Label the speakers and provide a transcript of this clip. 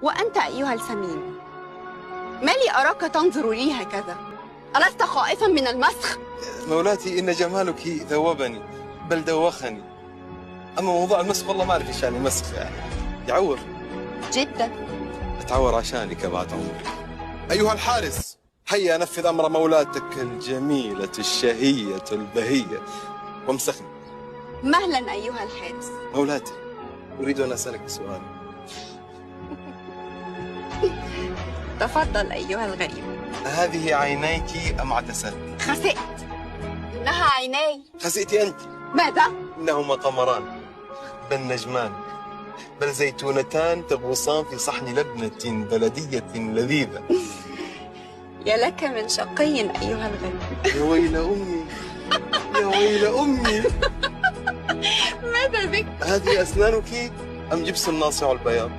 Speaker 1: وأنت أيها السمين، ما لي أراك تنظر لي هكذا؟ ألست خائفا من المسخ؟
Speaker 2: مولاتي إن جمالك ذوبني بل دوخني. أما موضوع المسخ والله ما أعرف إيش يعني مسخ، يعني يعور
Speaker 1: جدا.
Speaker 2: أتعور عشانك بعد عمري. أيها الحارس، هيا نفذ أمر مولاتك الجميلة الشهية البهية وامسخني.
Speaker 1: مهلا أيها الحارس.
Speaker 2: مولاتي، أريد أن أسألك سؤال.
Speaker 1: تفضل أيها الغريب.
Speaker 2: هذه عينيك أم عدسات؟
Speaker 1: خسئت، إنها عيناي.
Speaker 2: خسئت أنت.
Speaker 1: ماذا؟
Speaker 2: إنهما قمران بل نجمان بل زيتونتان تغوصان في صحن لبنة بلدية لذيذة.
Speaker 1: يا لك من شقي أيها الغريب.
Speaker 2: يا ويل أمي، يا ويل أمي.
Speaker 1: ماذا بك؟
Speaker 2: هذه أسنانك أم جبس ناصع البياض؟